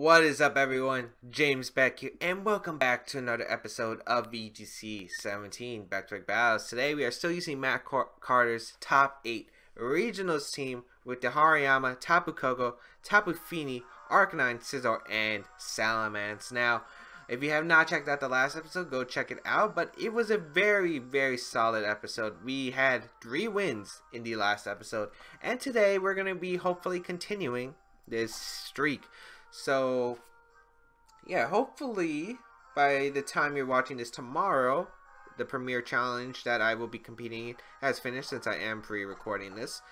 What is up, everyone? James Baek here, and welcome back to another episode of VGC 17 Back-to-Back Battles. Today we are still using Matt Carter's top 8 regionals team with the Hariyama, Tapu Koko, Tapu Fini, Arcanine, Scizor, and Salamence. Now, if you have not checked out the last episode, go check it out, but it was a very solid episode. We had 3 wins in the last episode, and today we're going to be hopefully continuing this streak. So, yeah, hopefully by the time you're watching this tomorrow, the premiere challenge that I will be competing in has finished, since I am pre-recording this.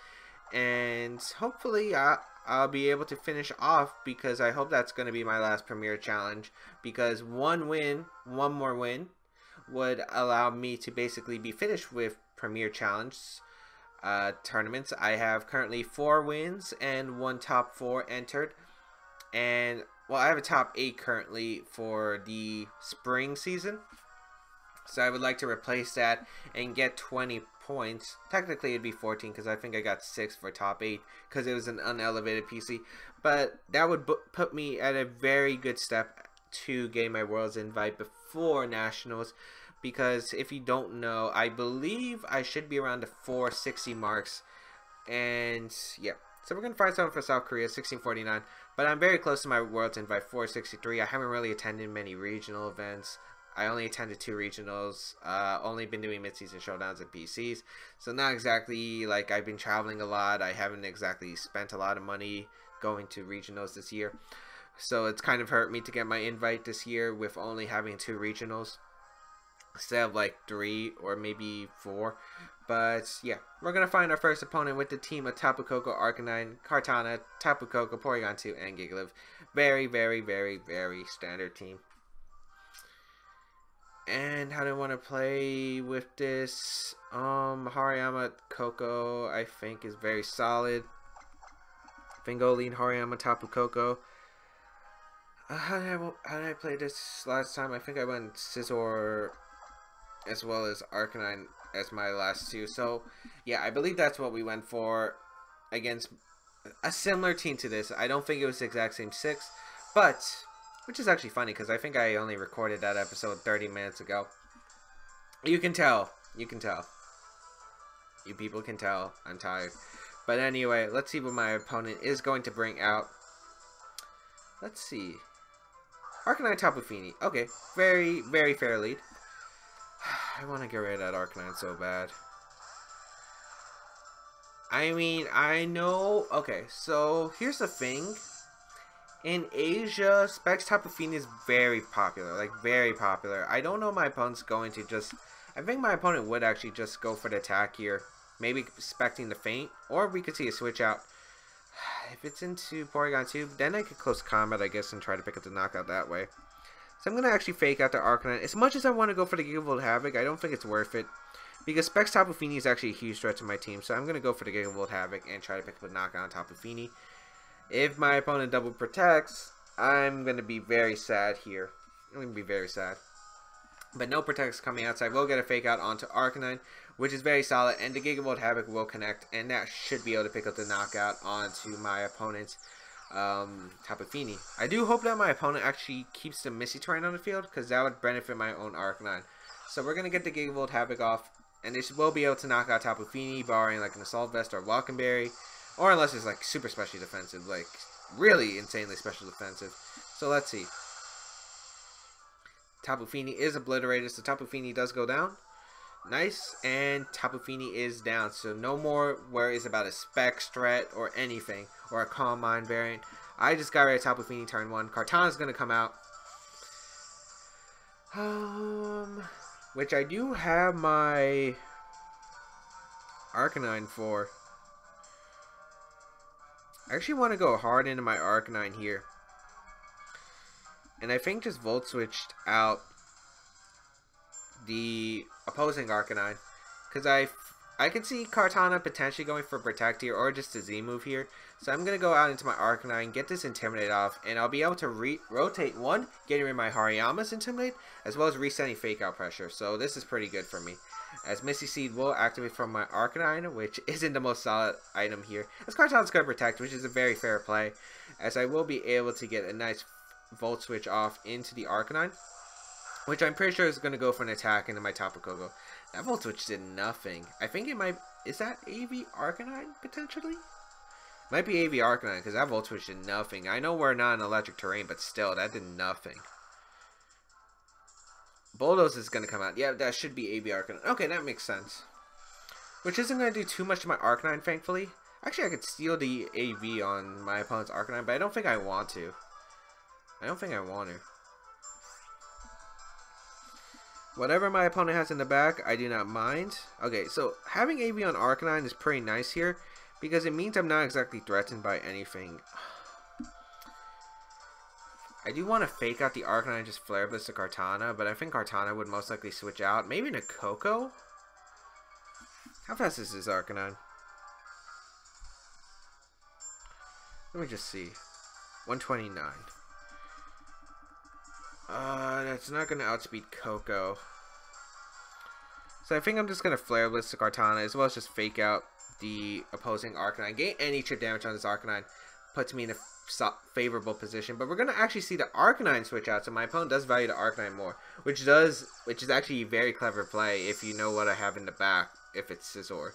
And hopefully I'll be able to finish off, because I hope that's going to be my last premiere challenge. Because one more win, would allow me to basically be finished with premiere challenge tournaments. I have currently 4 wins and 1 top 4 entered. And, well, I have a top 8 currently for the spring season. So I would like to replace that and get 20 points. Technically, it'd be 14 because I think I got 6 for top 8 because it was an unelevated PC. But that would put me at a very good step to getting my Worlds invite before Nationals. Because if you don't know, I believe I should be around the 460 marks. And, yeah. So we're going to find someone for South Korea, 1649. But I'm very close to my Worlds invite, 463. I haven't really attended many regional events. I only attended 2 regionals. Only been doing mid-season showdowns and PCs. So not exactly like I've been traveling a lot. I haven't exactly spent a lot of money going to regionals this year. So it's kind of hurt me to get my invite this year with only having 2 regionals instead of like 3 or maybe 4. But yeah, we're going to find our first opponent with the team of Tapu Koko, Arcanine, Kartana, Tapu Koko, Porygon 2, and Gigalith. Very standard team. And how do I want to play with this? Hariyama Koko, I think, is very solid. Fingoline, Hariyama, Tapu Koko. How did I play this last time? I think I went Scizor as well as Arcanine as my last 2. So yeah, I believe that's what we went for against a similar team to this. I don't think it was the exact same 6, but which is actually funny because I think I only recorded that episode 30 minutes ago. You can tell. You people can tell I'm tired. But anyway, let's see what my opponent is going to bring out. Let's see. Arcanine, Tapu Fini. Okay, very fair lead. I want to get rid of that Arcanine so bad. I mean, I know. Okay, so here's the thing. In Asia, Specs Tapu Fini is very popular. Like, very popular. I don't know my opponent's going to just... I think my opponent would actually just go for the attack here. Maybe expecting the feint. Or we could see a switch out. If it's into Porygon 2, then I could close combat, I guess, and try to pick up the knockout that way. So I'm going to actually fake out the Arcanine. As much as I want to go for the Gigavolt Havoc, I don't think it's worth it. Because Specs Tapu Fini is actually a huge threat to my team. So I'm going to go for the Gigavolt Havoc and try to pick up a knockout on Tapu Fini. If my opponent double protects, I'm going to be very sad here. I'm going to be very sad. But no protects coming out, so I will get a fake out onto Arcanine, which is very solid. And the Gigavolt Havoc will connect, and that should be able to pick up the knockout onto my opponent's Tapu Fini. I do hope that my opponent actually keeps the Misty Terrain on the field, because that would benefit my own Arcanine. So we're going to get the Gigavolt Havoc off, and they will be able to knock out Tapu Fini, barring like an Assault Vest or Welcome Berry, or unless it's like super specially defensive, like really insanely special defensive. So let's see. Tapu Fini is obliterated, so Tapu Fini does go down. Nice, and Tapu Fini is down, so no more worries about a Specs threat or anything, or a Calm Mind variant. I just got rid of Tapu Fini turn 1. Kartana's going to come out. Which I do have my Arcanine for. I actually want to go hard into my Arcanine here. And I think just Volt Switched out the opposing Arcanine, because I can see Kartana potentially going for Protect here, or just a Z move here. So I'm going to go out into my Arcanine, get this Intimidate off, and I'll be able to rotate 1, getting rid of my Hariyama's Intimidate, as well as resetting Fake Out Pressure. So this is pretty good for me. as Misty Seed will activate from my Arcanine, which isn't the most solid item here. As Kartana's going to protect, which is a very fair play, as I will be able to get a nice Volt Switch off into the Arcanine, which I'm pretty sure is going to go for an attack into my Tapu Koko. That Volt Switch did nothing. I think it might... Is that AV Arcanine, potentially? Might be AV Arcanine, because that Volt Switch did nothing. I know we're not in electric terrain, but still, that did nothing. Bulldoze is going to come out. Yeah, that should be AV Arcanine. Okay, that makes sense. Which isn't going to do too much to my Arcanine, thankfully. Actually, I could steal the AV on my opponent's Arcanine, but I don't think I want to. I don't think I want to. Whatever my opponent has in the back, I do not mind. Okay, so having AV on Arcanine is pretty nice here, because it means I'm not exactly threatened by anything. I do want to fake out the Arcanine and just Flare Blitz to Kartana, but I think Kartana would most likely switch out. Maybe into Koko? How fast is this Arcanine? Let me just see. 129. That's not going to outspeed Koko. So I think I'm just going to Flare Blitz to Kartana, as well as just fake out the opposing Arcanine. Gain any chip damage on this Arcanine puts me in a favorable position, but we're going to actually see the Arcanine switch out, so my opponent does value the Arcanine more, which is actually a very clever play if you know what I have in the back, if it's Scizor.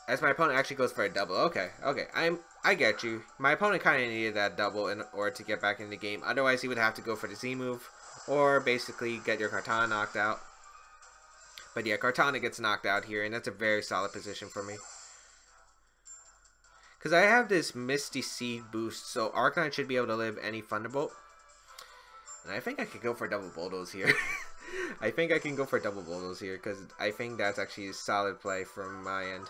As my opponent actually goes for a double. Okay, I get you. My opponent kind of needed that double in order to get back in the game. Otherwise, he would have to go for the Z move, or basically get your Kartana knocked out. But yeah, Kartana gets knocked out here, and that's a very solid position for me. Because I have this Misty Seed boost, so Arcanine should be able to live any Thunderbolt. And I think I could go for double Bulldoze here. I think I can go for double Bulldoze here, because I think that's actually a solid play from my end.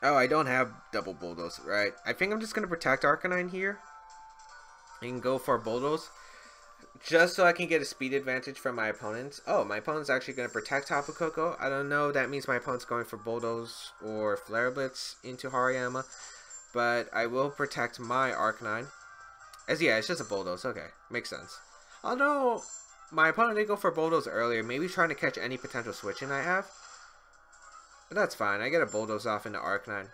Oh, I don't have double Bulldoze, right? I think I'm just going to protect Arcanine here. And go for Bulldoze. Just so I can get a speed advantage from my opponents. Oh, my opponent's actually going to protect Tapu Koko. I don't know. That means my opponent's going for Bulldoze or Flare Blitz into Hariyama. But I will protect my Arcanine. As yeah, it's just a Bulldoze. Okay, makes sense. Although, my opponent did go for Bulldoze earlier. Maybe trying to catch any potential switching I have. But that's fine. I get a Bulldoze off into Arcanine.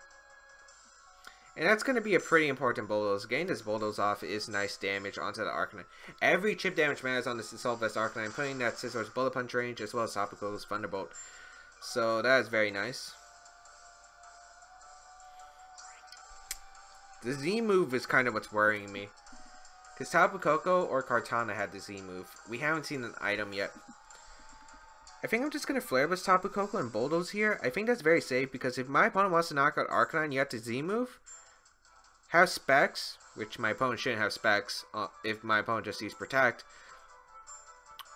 And that's going to be a pretty important Bulldoze. Getting this Bulldoze off is nice damage onto the Arcanine. Every chip damage matters on this Assault Vest Arcanine, putting that Scizor's Bullet Punch range as well as Tapu Koko's Thunderbolt. So that is very nice. The Z move is kind of what's worrying me. Because Tapu Koko or Kartana had the Z move. We haven't seen an item yet. I think I'm just going to Flare Blitz Tapu Koko and Bulldoze here. I think that's very safe because if my opponent wants to knock out Arcanine, you have to Z move. Have Specs, which my opponent shouldn't have Specs if my opponent just uses Protect.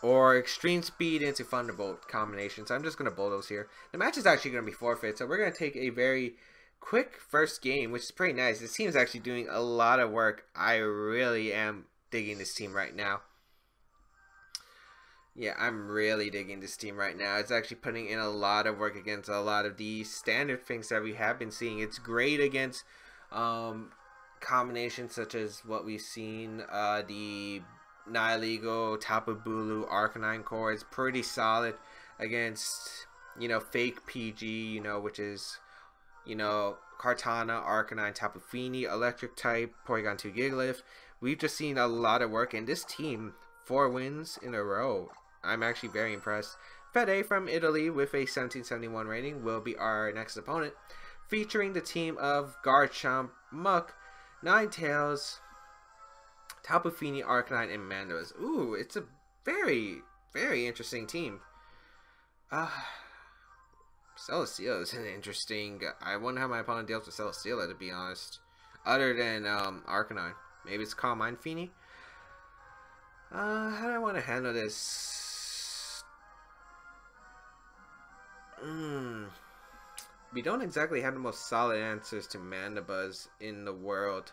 Or Extreme Speed into Thunderbolt combination. So I'm just going to Bulldoze here. The match is actually going to be forfeit, so we're going to take a very quick first game, which is pretty nice. This team is actually doing a lot of work. I really am digging this team right now. Yeah, I'm really digging this team right now. It's actually putting in a lot of work against a lot of the standard things that we have been seeing. It's great against combinations such as what we've seen, the Nihilego, Tapu Bulu, Arcanine core. It's pretty solid against, you know, fake PG, you know, which is, you know, Kartana, Arcanine, Tapu Fini, Electric type, Porygon 2 Gigalith. We've just seen a lot of work, and this team, 4 wins in a row. I'm actually very impressed. Fede from Italy with a 1771 rating will be our next opponent, featuring the team of Garchomp, Muck, Ninetales, Tapu Fini, Arcanine, and Mandos. Ooh, it's a very, very interesting team. Celesteela is an interesting... I wonder how my opponent deals with Celesteela, to be honest. Other than Arcanine. Maybe it's Calm Mind Fini? How do I want to handle this? We don't exactly have the most solid answers to Mandibuzz in the world.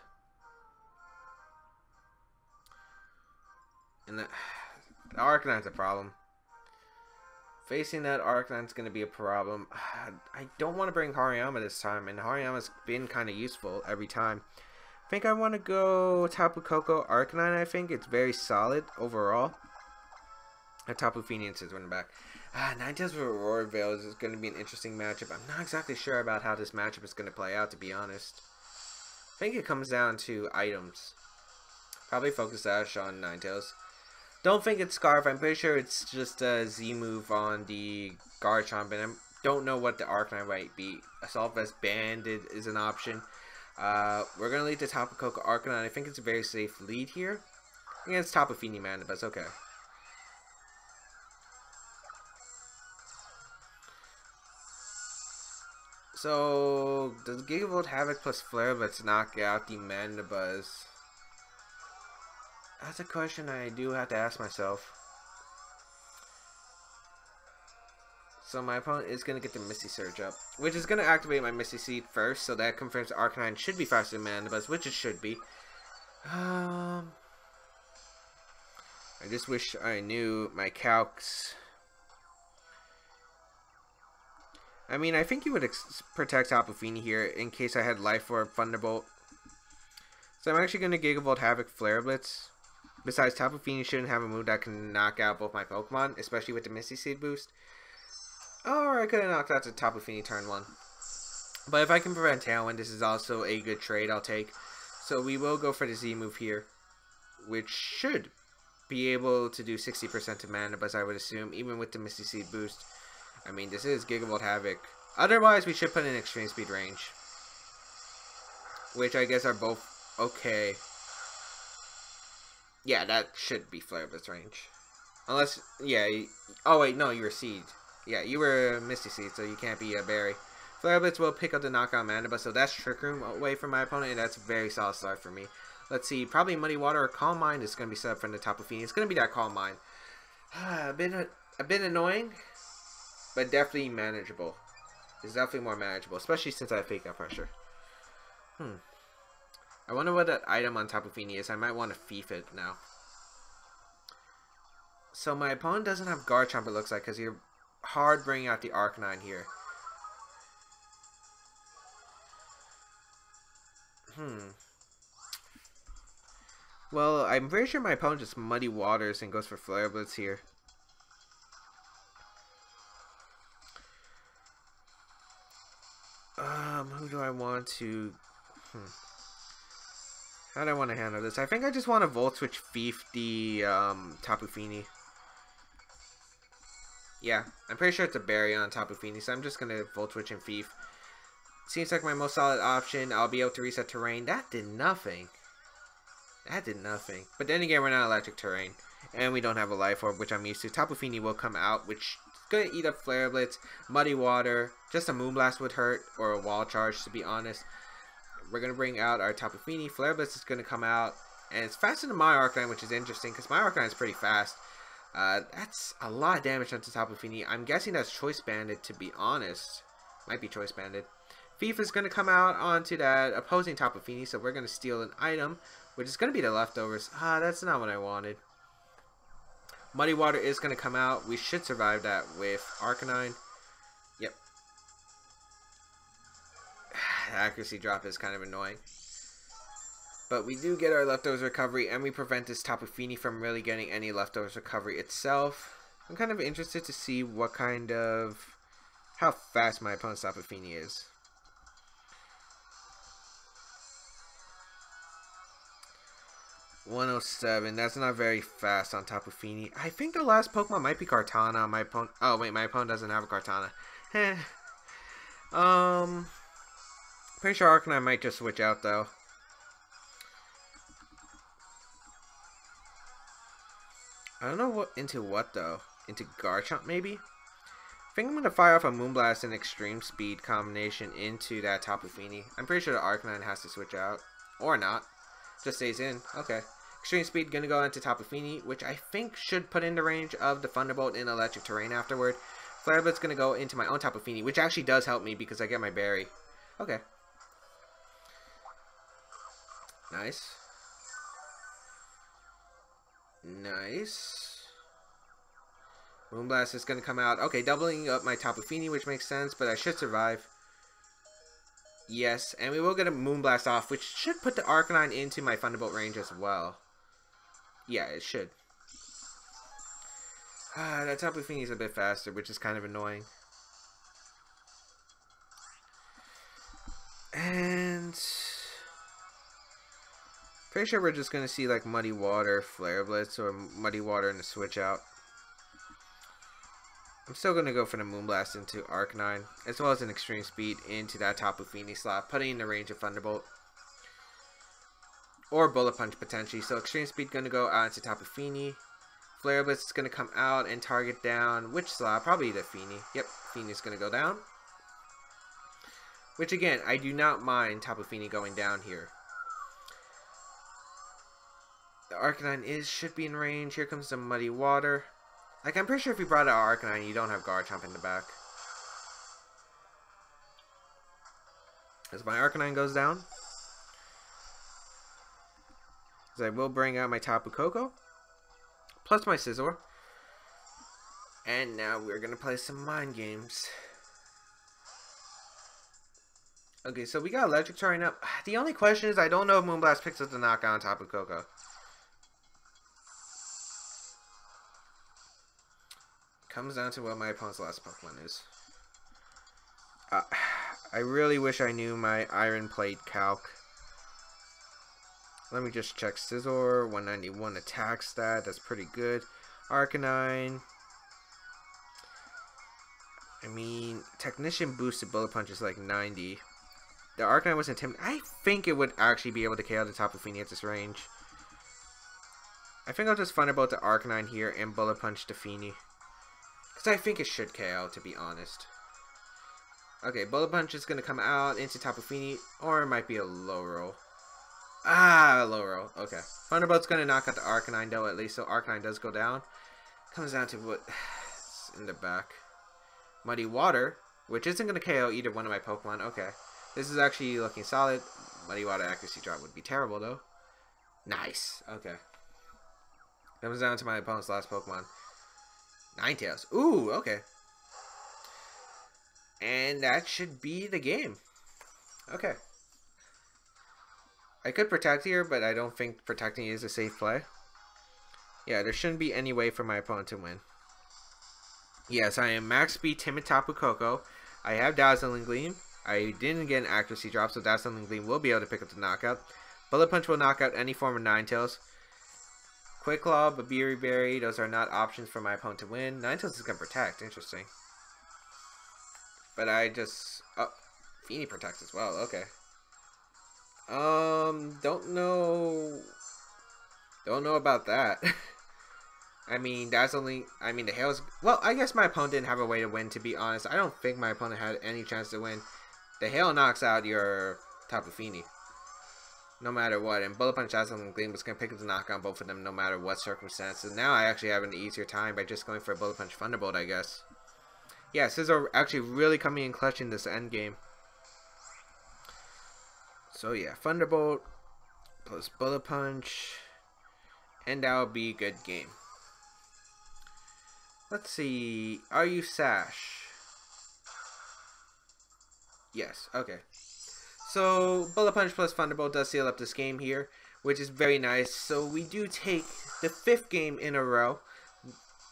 And the Arcanine's a problem. Facing that Arcanine's going to be a problem. I don't want to bring Hariyama this time, and Hariyama's been kind of useful every time. think I want to go Tapu Koko Arcanine. I think it's very solid overall. Tapu Fini and Scizor back. Ninetales with Aurora Veil is going to be an interesting matchup. I'm not exactly sure about how this matchup is going to play out, to be honest. I think it comes down to items. Probably Focus Sash on Ninetales. Don't think it's Scarf. I'm pretty sure it's just a Z move on the Garchomp, and I don't know what the Arcanine might be. Assault Vest Banded is an option. We're going to lead to Tapu Koko Arcanine. I think it's a very safe lead here. Against Tapu Fini Mandibuzz. Okay. So, does Gigavolt Havoc plus Flare Blitz knock out the Mandibuzz? That's a question I do have to ask myself. So my opponent is going to get the Misty Surge up, which is going to activate my Misty Seed first, so that confirms Arcanine should be faster than Mandibuzz, which it should be. I just wish I knew my calcs. I mean, I think you would protect Tapu Fini here in case I had Life Orb, Thunderbolt. So I'm actually going to Gigavolt Havoc Flare Blitz. Besides, Tapu Fini shouldn't have a move that can knock out both my Pokemon, especially with the Misty Seed boost. Or I could have knocked out the Tapu Fini turn 1. But if I can prevent Tailwind, this is also a good trade I'll take. So we will go for the Z move here, which should be able to do 60% to Mandibuzz, I would assume, even with the Misty Seed boost. I mean, this is Gigavolt Havoc. Otherwise, we should put in Extreme Speed range. Which I guess are both okay. Yeah, that should be Flare Blitz range. Unless, yeah. Oh, wait, no, you were Seed. Yeah, you were Misty Seed, so you can't be a Berry. Flare Blitz will pick up the knockout Mandibuzz, so that's Trick Room away from my opponent, and that's a very solid start for me. Let's see, probably Muddy Water or Calm Mind is going to be set up from the Tapu Fini. It's going to be that Calm Mind. A bit annoying, but definitely manageable. It's definitely more manageable, especially since I have Fake Out Pressure. I wonder what that item on Tapu Fini is. I might want to thief it now. So my opponent doesn't have Garchomp, it looks like, because you're hard bringing out the Arcanine here. Well, I'm very sure my opponent just Muddy Waters and goes for Flare Blitz here. Who do I want to... How do I want to handle this? I think I just want to Volt Switch Thief the Tapu Fini. Yeah, I'm pretty sure it's a Berry on Tapu Fini, so I'm just going to Volt Switch and Thief. Seems like my most solid option. I'll be able to reset terrain. That did nothing. That did nothing. But then again, we're not electric terrain. And we don't have a Life Orb, which I'm used to. Tapu Fini will come out, which is going to eat up Flare Blitz, Muddy Water. Just a Moonblast would hurt, or a Wall Charge, to be honest. We're going to bring out our Tapu Fini. Flare Blitz is going to come out. And it's faster than my Arcanine, which is interesting, because my Arcanine is pretty fast. That's a lot of damage onto Tapu Fini. I'm guessing that's Choice Banded, to be honest. Might be Choice Banded. Thief is going to come out onto that opposing Tapu Fini, so we're going to steal an item, which is going to be the leftovers. That's not what I wanted. Muddy Water is going to come out. We should survive that with Arcanine. Yep. The accuracy drop is kind of annoying. But we do get our leftovers recovery, and we prevent this Tapu Fini from really getting any leftovers recovery itself. I'm kind of interested to see what kind of... how fast my opponent's Tapu Fini is. .107, that's not very fast on Tapu Fini. I think the last Pokemon might be Kartana. My opponent... oh, wait, my opponent doesn't have a Kartana. Pretty sure Arcanine might just switch out, though. I don't know what into what, though. Into Garchomp, maybe? I think I'm going to fire off a Moonblast and Extreme Speed combination into that Tapu Fini. I'm pretty sure the Arcanine has to switch out. Or not. Just stays in. Okay. Extreme Speed going to go into Tapu Fini, which I think should put in the range of the Thunderbolt in Electric Terrain afterward. Flare Blitz going to go into my own Tapu Fini, which actually does help me because I get my Berry. Okay. Nice. Nice. Moonblast is going to come out. Okay, doubling up my Tapu Fini, which makes sense, but I should survive. Yes, and we will get a Moonblast off, which should put the Arcanine into my Thunderbolt range as well. Yeah, it should. That Tapu Fini is a bit faster, which is kind of annoying. And pretty sure we're just gonna see like Muddy Water, Flare Blitz, or Muddy Water and a switch out. I'm still gonna go for the Moonblast into Arcanine, as well as an Extreme Speed into that Tapu Fini slot, putting in the range of Thunderbolt. Or Bullet Punch potentially. So Extreme Speed gonna go out into Tapu Fini. Flare Blitz is gonna come out and target down which slot? Probably the Fini. Yep, Fini's gonna go down. Which again, I do not mind Tapu Fini going down here. The Arcanine should be in range. Here comes the Muddy Water. Like, I'm pretty sure if you brought out Arcanine, you don't have Garchomp in the back. As my Arcanine goes down. As I will bring out my Tapu Koko. Plus my Scizor. And now we're going to play some mind games. Okay, so we got Electric turning up. The only question is I don't know if Moonblast picks up the knockout on Tapu Koko. Comes down to what my opponent's last Pokemon is. I really wish I knew my Iron Plate calc. Let me just check. Scizor, 191 attack stat. That's pretty good. Arcanine. I mean, Technician boosted Bullet Punch is like 90. The Arcanine was intimidating. I think it would actually be able to KO the Tapu Fini at this range. I think I'll just Thunderbolt the Arcanine here and Bullet Punch the Fini. Because I think it should KO, to be honest. Okay, Bullet Punch is going to come out into Tapu Fini, or it might be a low roll. Low roll. Okay. Thunderbolt's going to knock out the Arcanine, though, at least, so Arcanine does go down. Comes down to what's in the back. Muddy Water, which isn't going to KO either one of my Pokemon. Okay. This is actually looking solid. Muddy Water accuracy drop would be terrible, though. Nice. Okay. Comes down to my opponent's last Pokemon. Ninetales. Ooh, okay. And that should be the game. Okay. I could protect here, but I don't think protecting is a safe play. Yeah, there shouldn't be any way for my opponent to win. Yes, I am max speed Timid Tapu Koko. I have Dazzling Gleam. I didn't get an accuracy drop, so Dazzling Gleam will be able to pick up the knockout. Bullet Punch will knock out any form of Ninetales. Quick Claw, Babiri Berry, those are not options for my opponent to win. Ninetales is going to protect, interesting. But I just... Oh, Fini protects as well, okay. Don't know about that. I mean, the Hail's... Well, I guess my opponent didn't have a way to win, to be honest. I don't think my opponent had any chance to win. The Hail knocks out your Tapu Fini. No matter what. And Bullet Punch, Dazzling Gleam was going to pick up the knockout on both of them no matter what circumstances. Now I actually have an easier time by just going for a Bullet Punch Thunderbolt, I guess. Yeah, Scizor actually really coming in clutch in this end game. So yeah, Thunderbolt plus Bullet Punch. And that would be a good game. Let's see. Are you Sash? Yes, okay. So, Bullet Punch plus Thunderbolt does seal up this game here, which is very nice. So, we do take the 5th game in a row,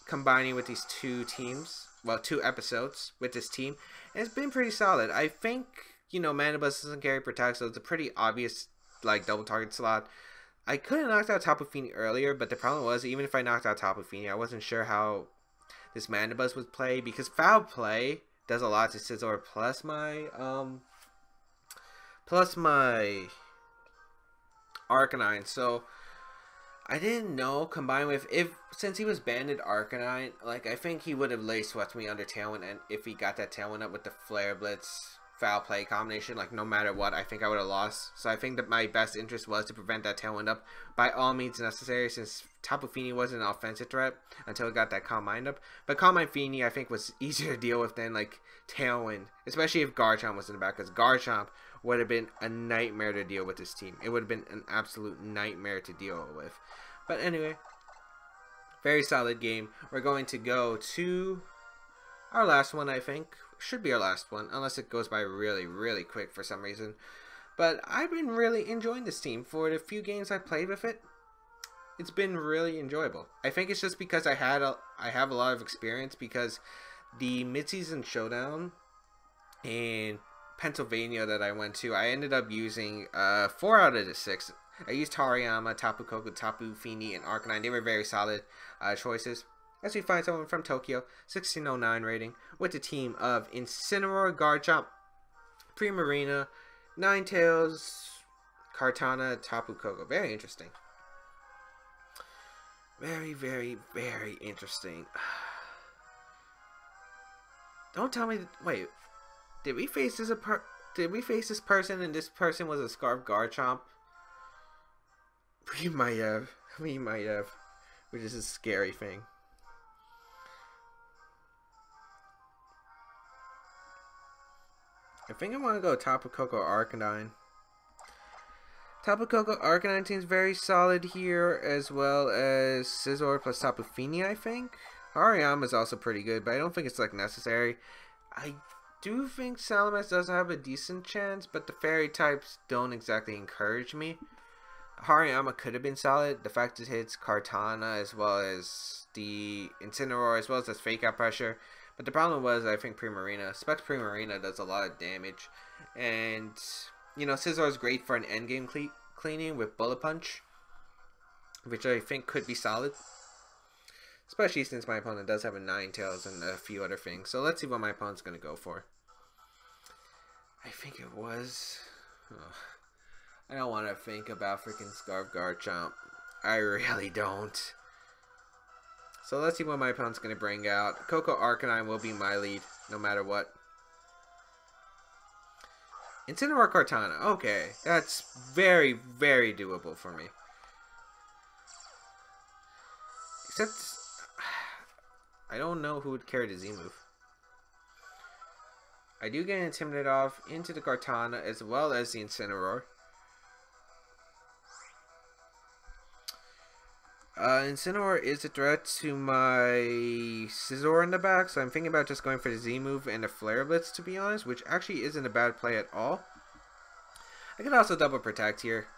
combining with these 2 teams. Well, 2 episodes with this team. And it's been pretty solid. I think, you know, Manabus doesn't carry Protect, so it's a pretty obvious, like, double target slot. I could have knocked out Tapu Fini earlier, but the problem was, even if I knocked out Tapu Fini, I wasn't sure how this Manabus would play, because Foul Play does a lot to Scizor plus my Arcanine. So I didn't know, combined with since he was banded Arcanine, like I think he would have lay swept me under Tailwind, and if he got that Tailwind up with the Flare Blitz Foul Play combination, like no matter what, I think I would have lost. So I think that my best interest was to prevent that Tailwind up by all means necessary, since Tapu Fini wasn't an offensive threat until it got that Calm Mind up. But Calm Mind Fini I think was easier to deal with than like Tailwind, especially if Garchomp was in the back, because Garchomp would have been a nightmare to deal with this team. It would have been an absolute nightmare to deal with. But anyway, very solid game. We're going to go to our last one, I think. should be our last one, unless it goes by really, really quick for some reason. But I've been really enjoying this team. For the few games I played with it, it's been really enjoyable. I think it's just because I have a lot of experience, because the mid-season showdown in Pennsylvania that I went to, I ended up using 4 out of the 6. I used Hariyama, Tapu Koko, Tapu Fini, and Arcanine. They were very solid choices. As we find someone from Tokyo, 1609 rating, with a team of Incineroar, Garchomp, Primarina, Ninetales, Kartana, Tapu Koko. Very interesting. Very, very, very interesting. Don't tell me. Wait, did we face this person and this person was a Scarf Garchomp? We might have. We might have. Which is a scary thing. I think I want to go Tapu Koko Arcanine. Tapu Koko Arcanine seems very solid here, as well as Scizor plus Tapu Fini, I think. Hariyama is also pretty good, but I don't think it's like necessary. I do think Salamence does have a decent chance, but the fairy types don't exactly encourage me. Hariyama could have been solid. The fact it hits Kartana as well as the Incineroar as well as this fake out pressure. But the problem was, I think Primarina, Specs Primarina does a lot of damage. And, you know, Scizor is great for an endgame cleaning with Bullet Punch, which I think could be solid. Especially since my opponent does have a Ninetales and a few other things. So let's see what my opponent's going to go for. I think it was... Oh, I don't want to think about freaking Scarf Garchomp. I really don't. So let's see what my opponent's going to bring out. Koko Arcanine will be my lead, no matter what. Incineroar Kartana. Okay, that's very, very doable for me. Except, I don't know who would carry the Z move. I do get intimidated off into the Kartana as well as the Incineroar. Incineroar is a threat to my Scizor in the back, so I'm thinking about just going for the Z move and the Flare Blitz, to be honest, which actually isn't a bad play at all. I could also double protect here,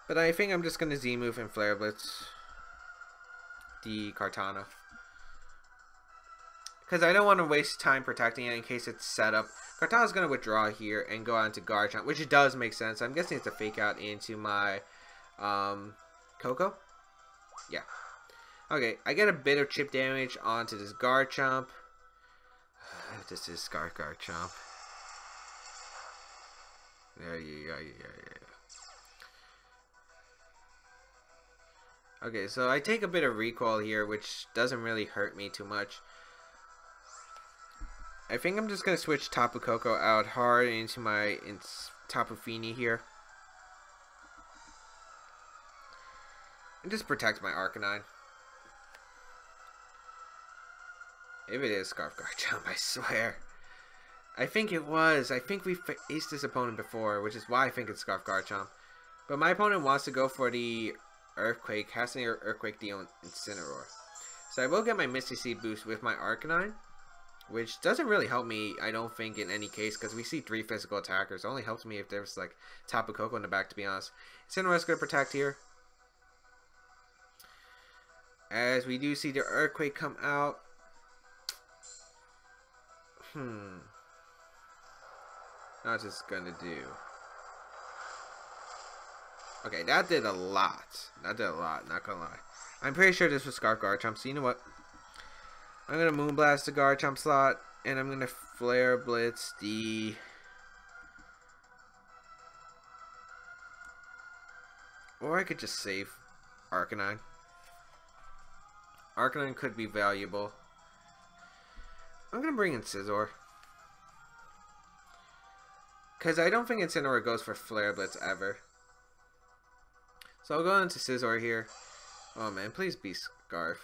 but I think I'm just going to Z move and Flare Blitz the Kartana, because I don't want to waste time protecting it in case it's set up. Kartana's going to withdraw here and go on to Garchomp, which it does make sense. I'm guessing it's a fake out into my Koko? Yeah. Okay, I get a bit of chip damage onto this Garchomp. This is Scarf Garchomp. Yeah. Okay, so I take a bit of recoil here, which doesn't really hurt me too much. I think I'm just going to switch Tapu Koko out hard into my Tapu Fini here. And just protect my Arcanine. If it is Scarf Garchomp, I swear. I think it was. I think we faced this opponent before, which is why I think it's Scarf Garchomp. But my opponent wants to go for the Earthquake, has to Earthquake the Incineroar. So I will get my Misty Seed boost with my Arcanine, which doesn't really help me, I don't think, in any case, because we see 3 physical attackers. It only helps me if there's like Tapu Koko in the back, to be honest. Incineroar's going to protect here, as we do see the Earthquake come out. Not just gonna do. Okay, that did a lot. That did a lot, not gonna lie. I'm pretty sure this was Scarf Garchomp, so you know what? I'm gonna Moonblast the Garchomp slot, and I'm gonna Flare Blitz the... Or I could just save Arcanine. Arcanine could be valuable. I'm going to bring in Scizor, because I don't think Incineroar goes for Flare Blitz ever. So I'll go into Scizor here. Oh man, please be Scarf.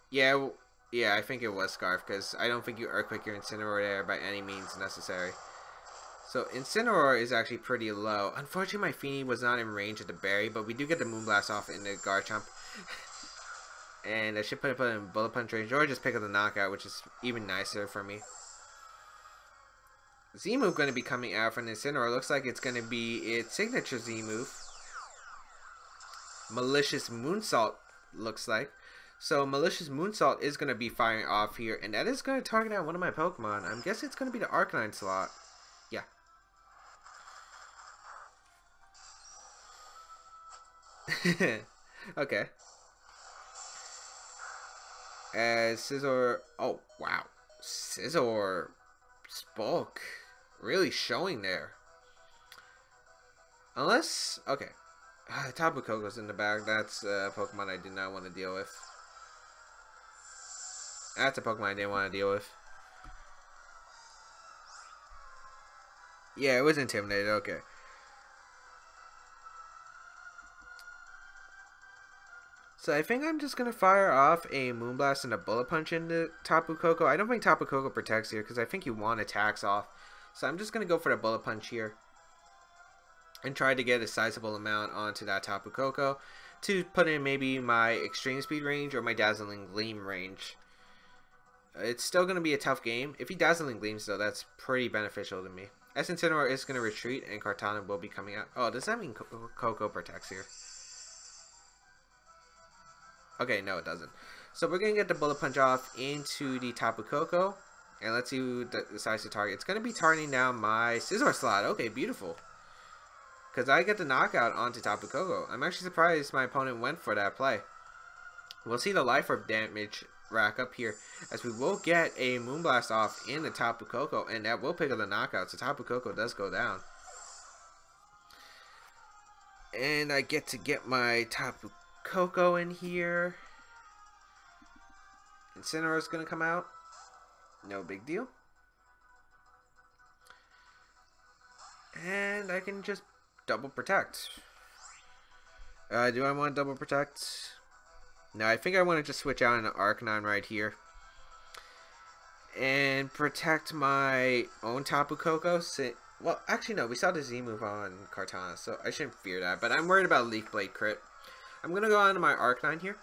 Yeah, I think it was Scarf, because I don't think you Earthquake your Incineroar there by any means necessary. So Incineroar is actually pretty low. Unfortunately, my Fini was not in range of the berry, but we do get the Moonblast off in the Garchomp. And I should put it in Bullet Punch range or just pick up the knockout, which is even nicer for me. Z-move going to be coming out from Incineroar. Looks like it's going to be its signature Z-move. Malicious Moonsault, looks like. So Malicious Moonsault is going to be firing off here, and that is going to target out one of my Pokemon. I'm guessing it's going to be the Arcanine slot. Yeah. Okay. As Scizor, oh wow, Scizor spoke, really showing there. Unless, okay, Tapu Koko's in the back. That's a Pokemon I did not want to deal with. That's a Pokemon I didn't want to deal with. Yeah, it was intimidated. Okay. So I think I'm just going to fire off a Moonblast and a Bullet Punch into Tapu Koko. I don't think Tapu Koko protects here because I think you want attacks off. So I'm just going to go for the Bullet Punch here. And try to get a sizable amount onto that Tapu Koko to put in maybe my Extreme Speed range or my Dazzling Gleam range. It's still going to be a tough game. If he Dazzling Gleams though, that's pretty beneficial to me. As Incineroar is going to retreat and Kartana will be coming out. Oh, does that mean Koko protects here? Okay, no it doesn't. So we're going to get the Bullet Punch off into the Tapu Koko. And let's see who decides to target. It's going to be targeting down my Scizor slot. Okay, beautiful. Because I get the knockout onto Tapu Koko. I'm actually surprised my opponent went for that play. We'll see the Life Orb damage rack up here. As we will get a Moonblast off in the Tapu Koko. And that will pick up the knockout. So Tapu Koko does go down. And I get to get my Tapu Koko in here. Incineroar is going to come out. No big deal. And I can just double protect. Do I want to double protect? No, I think I want to just switch out an Arcanine right here. And protect my own Tapu Koko. Well, actually no, we saw the Z move on Kartana, so I shouldn't fear that. But I'm worried about Leaf Blade crit. I'm going to go on to my Arcanine here.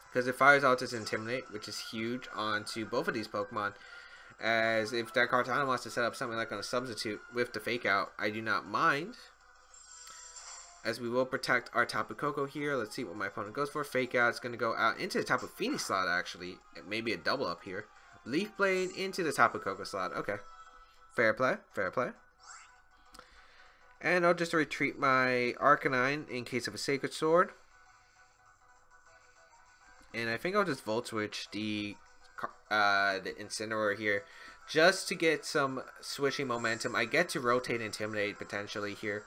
Because it fires out its Intimidate, which is huge onto both of these Pokemon. As if that Kartana wants to set up something like on a substitute with the Fake Out, I do not mind. As we will protect our Tapu Koko here. Let's see what my opponent goes for. Fake Out is going to go out into the Tapu Fini slot actually. Maybe a double up here. Leaf Blade into the Tapu Koko slot. Okay. Fair play. Fair play. And I'll just retreat my Arcanine in case of a Sacred Sword. And I think I'll just Volt Switch the Incineroar here. Just to get some switching momentum. I get to rotate Intimidate potentially here.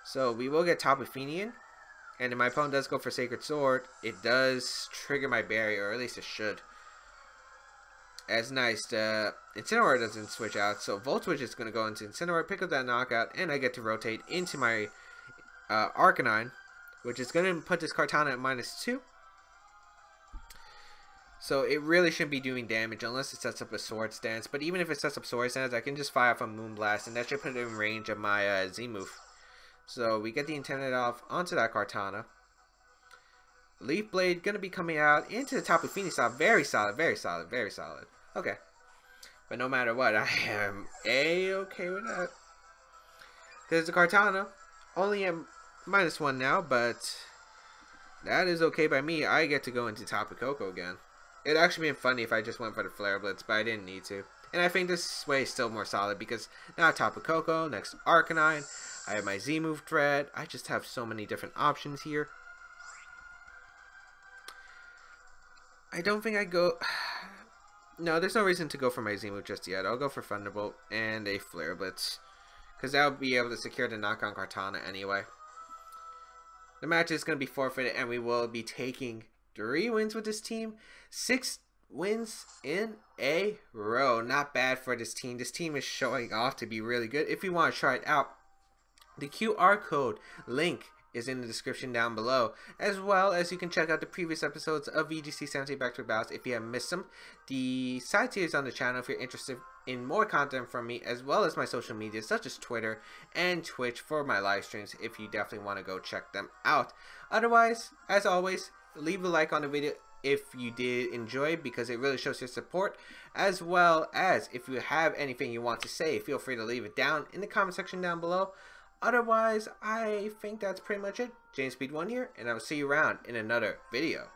So we will get Tapu Fini in. And if my opponent does go for Sacred Sword, it does trigger my barrier. Or at least it should. As nice, Incineroar doesn't switch out, so Volt Switch is going to go into Incineroar, pick up that knockout, and I get to rotate into my Arcanine, which is going to put this Kartana at -2. So it really shouldn't be doing damage unless it sets up a Sword Stance, but even if it sets up Sword Stance, I can just fire off a Moonblast, and that should put it in range of my Z-move. So we get the Intimidate off onto that Kartana. Leaf Blade going to be coming out into the Tapu Fini slot. Very solid, very solid, very solid. Okay. But no matter what, I am A-okay with that. Because the Kartana only am -1 now, but that is okay by me. I get to go into Tapu Koko again. It'd actually been funny if I just went for the Flare Blitz, but I didn't need to. And I think this way is still more solid because now Tapu Koko, next Arcanine, I have my Z-move thread. I just have so many different options here. I don't think I go... No, there's no reason to go for my Z-move just yet. I'll go for Thunderbolt and a Flare Blitz. Because I'll be able to secure the knock on Kartana anyway. The match is going to be forfeited and we will be taking 3 wins with this team. 6 wins in a row. Not bad for this team. This team is showing off to be really good. If you want to try it out, the QR code link is in the description down below, as well as you can check out the previous episodes of VGC 17 Back-to-Back Battles if you have missed them. The side tiers on the channel if you're interested in more content from me, as well as my social media such as Twitter and Twitch for my live streams if you definitely want to go check them out. Otherwise, as always, leave a like on the video if you did enjoy, because it really shows your support, as well as if you have anything you want to say, feel free to leave it down in the comment section down below. Otherwise, I think that's pretty much it. James Speed 1 here, and I will see you around in another video.